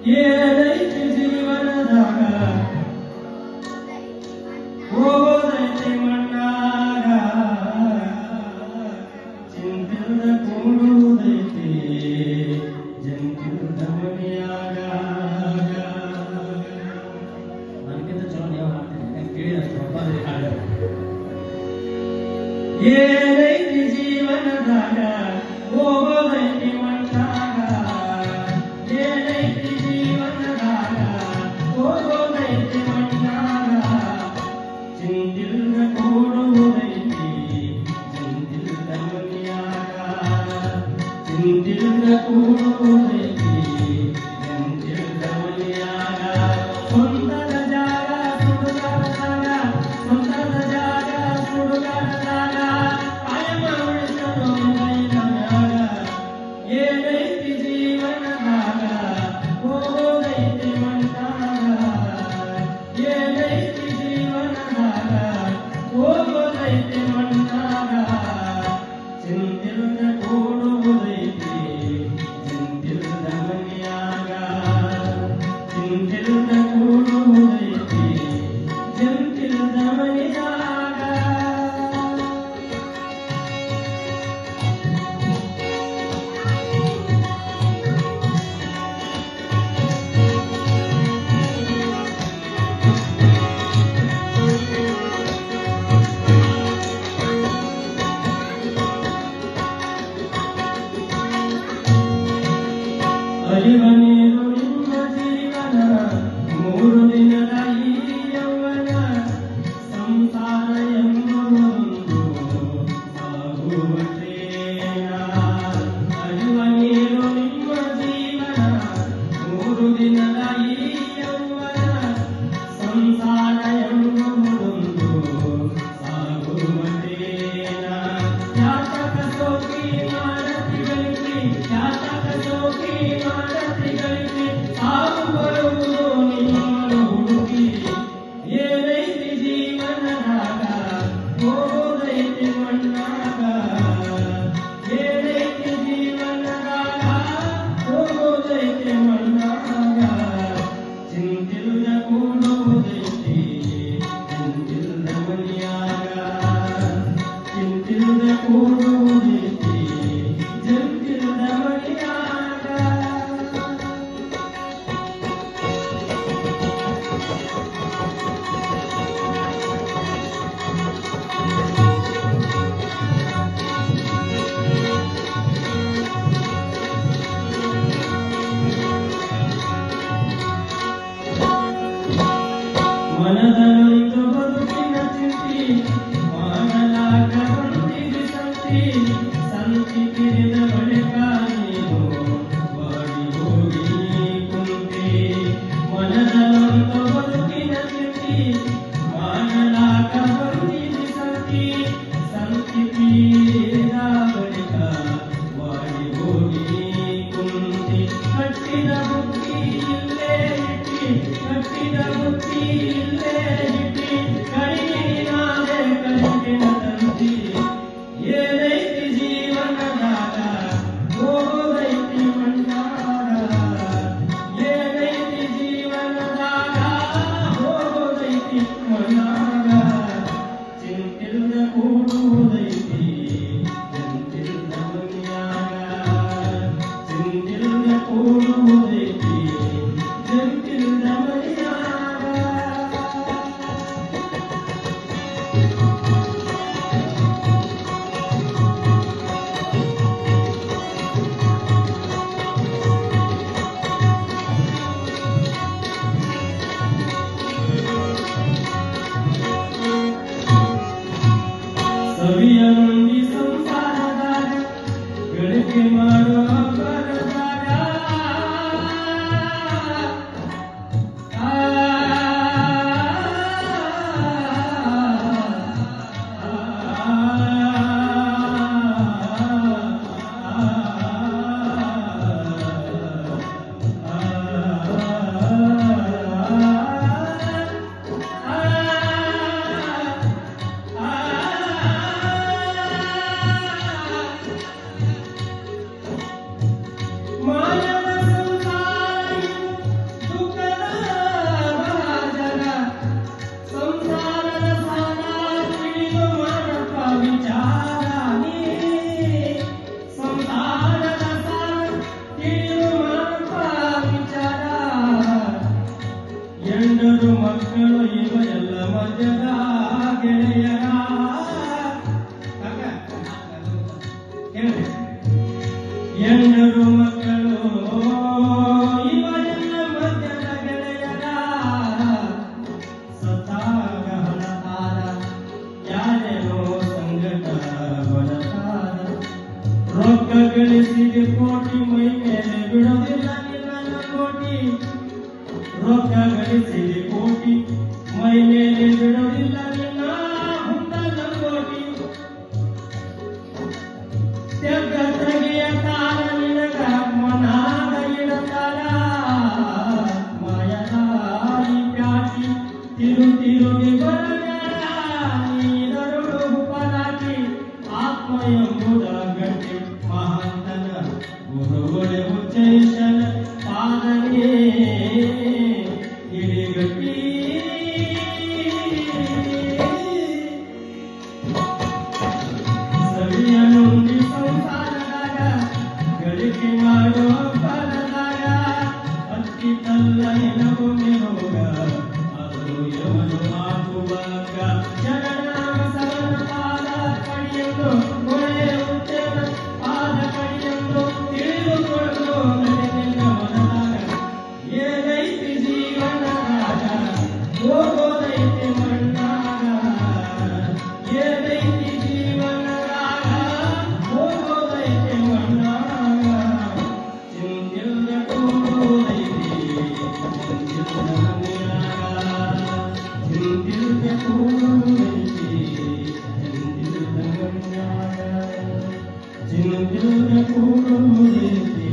ಏನೈತಿ ಜೀವನದಾಗ ಹೋಗೋದೈತಿ ಮಣ್ಣಾಗ ಚಿಂತಿಲ್ದ ಕೂಡುವುದೈತಿ ಜಂತಿಲ್ದ ಮನೆಯಾಗ. ನನಗಿಂತ ಚಲೋ ನೀವು ಮಾಡ್ತೀನಿ ಕೇಳಿ ಅಷ್ಟು ಹಾಡ. ಏನೈತಿ ಜೀವನದಾಗ ಹೋಗೋದೈತಿ ಮಣ್ಣಾಗ, ಏನೈತಿ ಜೀವನದಾಗ ಹೋಗೋದೈತಿ ಮಣ್ಣಾಗ ಚಿಂತಿಲ್ದ ಕೂಡುವುದೈತಿ ಚಿಂತಿಲ್ದ ಮನೆಯಾಗ, ಚಿಂತಿಲ್ದ ಕೂಡುವುದೈತಿ ಚಿಂತಿಲ್ದ ಮನೆಯಾಗ. ಸ್ವಂತದ ಜಾಗ ಸುಡುಗಾಡ ಜಾಗ, ಸ್ವಂತದ ಜಾಗ ಸುಡುಗಾಡ ಜಾಗ ಕಾಯಮ ಉಳಿಸಲು ಕೈಲ ಮ್ಯಾಗ. ಏನೈತಿ ಜೀವನದಾಗ ಹೋಗೋದೈತಿ ಮಣ್ಣಾಗ, ಏನೈತಿ ಜೀವನದಾಗ ಹೋಗೋದೈತಿ ಮಣ್ಣಾಗ ಚಿಂತಿಲ್ದ ಕೂಡುವುದೈತಿ ಚಿಂತಿಲ್ದ ಮನೆಯಾಗ, ಚಿಂತಿಲ್ದ ಕೂಡುವುದೈತಿ ಚಿಂತಿಲ್ದ ಮನೆಯಾಗ. ಹರಿವ ನೀರು ನಿಮ್ಮ ಜೀವನ, 3 ದಿನದ ಈ ಯೌವನ, ಸಂಸಾರ ಎಂಬುದೊಂದು ಸಾಗುವ ಟ್ರೇನ. ಹರಿವ ನೀರು ನಿಮ್ಮ ಜೀವನ, 3 ದಿನದ ಈ ಯೌವನ, ಸಂಸಾರ ಎಂಬುದೊಂದು ಸಾಗುವ ಟ್ರೇನ. ಯಾತಕ ಸೋಕಿ ಮಾಡತಿ ಗಳಿಕೆ, ಯಾತಕ ಸೋಕಿ ಮಾಡತಿ ಗಳಿಕೆ, ಸಾವು ಬರುವುದು ನಿಮ್ಮನ್ನು ಹುಡುಕಿ. ಏನೈತಿ ಜೀವನದಾಗ ಹೋಗೋದೈತಿ ಮಣ್ಣಾಗ, ಏನೈತಿ ಜೀವನದಾಗ ಹೋಗೋದೈತಿ ಮಣ್ಣಾಗ ಚಿಂತಿಲ್ದ ಕೂಡುವುದೈತಿ ಚಿಂತಿಲ್ದ ಮನೆಯಾಗ, ಚಿಂತಿಲ್ದ ಕೂಡುವುದೈತಿ ಚಿಂತಿಲ್ದ ಮನೆಯಾಗ. ಮನದಲ್ಲೊಂದು ಬದುಕಿನ ಚಿಂತಿ, ಮಾಡಲಾಗ ಬಂದಿದೆ ಸಂತಿ, ಸಂತಿ ಕಿರಿದ ಬಳಿಕ ನೀನು ಬಾಡಿ ಹೋಗಿ ಕುಂತಿ. ಮನದಲ್ಲೊಂದು ಬದುಕಿನ ಚಿಂತಿ, ಮಾಡಲಾಗ ಬಂದಿದೆ ಸಂತಿ, ಸಂತಿ ಕಿರಿದ ಬಳಿಕ ಬಾಡಿ ಹೋಗಿ ಕುಂತಿ. ಕಟ್ಟಿದ ಬುತ್ತಿ ಇಲ್ಲೇ ಇಟ್ಟಿ, ಕಟ್ಟಿದ ಬುತ್ತಿ ಇಲ್ಲೇ ಇಟ್ಟಿ, ಕಡಿನಾದೆ ಕಟ್ಟಿನ ತಂತಿ. ಏನೈತಿ ಜೀವನದಾಗ ಹೋಗೋದೈತಿ ಮಣ್ಣಾಗ, ಏನೈತಿ ಜೀವನದಾಗ ಹೋಗೋದೈತಿ ಮಣ್ಣಾಗ ಚಿಂತಿಲ್ದ ಕೂಡುವುದೈತಿ ಚಿಂತಿಲ್ದ ಮನೆಯಾಗ, ಚಿಂತಿಲ್ದ ಕೂಡುವುದೈತಿ ಚಿಂತಿಲ್ದ ಮನೆಯಾಗ. ಸವಿಯ ಮಂದಿ ಸಂಸಾರದಾಗ ಗಳಿಕೆ ಮಾಡುವ ಬರದಾಗ, ಜನರು ಮಕ್ಕಳು ಇವರೆಲ್ಲ ಮಧ್ಯದ ಗೆಳೆಯರ ಸತ್ತಾಗ ಹಣತಾರ ಯಾರೇನೋ ಸಂಗಟ ಬಡತಾರ ರೊಕ್ಕ ಗಳಿಸಿದ ಕೋಟಿ ಮೈ ಮೇಲೆ ಬಿಡೋದಿಲ್ಲ ನಿನ್ನ ಕೋಟಿ ರೊಕ್ಕ ಗಳಿಸಿದ ಕೋಟಿ ಮೈ ಮೇಲೆ ಬಿಡೋದಿಲ್ಲ ನಿನ್ನ ಹುಟ್ಟದ ಕೋಟಿ ತೆಗ್ಗ ತೆಗೆಯ ತಾರ ನಿನಗ ಮನಾಗ ಇಡತಾರ ಮಾಯದಾರಿ ಪ್ಯಾಟಿ ತಿರುಗಿ ಬರಬೇಡ ನೀನರುಳು ಹುಪಲಾಟಿ ಆತ್ಮ ಎಂಬುದ ಗಟ್ಟಿ ಮಹಾಂತನ ಗುರುಗಳೇ ಉಚ್ಚೈಷನ ಪಾದನೆ ಹಿಡಿಗಟ್ಟಿ ಸವಿಯನುಂಡಿ ಸಂಸಾರದಾಗ ಗಳಿಕೆ ಮಾಡೋ ಫಲದಾಗ ಅಕ್ಕಿ ತಲ್ಲ ಎನಗೊಮ್ಮೆ ಹೋಗ ಅದು ಯವನು ಹಾಕುವಾಗ ಜನನಾಮ ಸವನ ಪಾದ ಕಡಿಯಲು ಒಳ್ಳೆಯ ಉಚ್ಚನ ಪಾದ ಕಡಿಯಲು ತಿಳಿದುಕೊಂಡು ನಡೆದಿಲ್ಲ ಮನದಾಗ ಏನೈತಿ ಜೀವನದಾಗ ಹೋಗೋದೈತಿ ಮಣ್ಣಾಗ ಏನೈತಿ ಜೀವನದಾಗ ಹೋಗೋದೈತಿ ಮಣ್ಣಾಗ ಚಿಂತಿಲ್ದ ಕೂಡೋದೈತಿ ಚಿಂತಿಲ್ದ ಮನೆಯಾಗ ಚಿಂತಿಲ್ದ ಕೂಡೋದೈತಿ ಚಿಂತಿಲ್ದ ಮನೆಯಾಗ ಚಿಂತಿಲ್ದ ಕೂಡೋದೈತಿ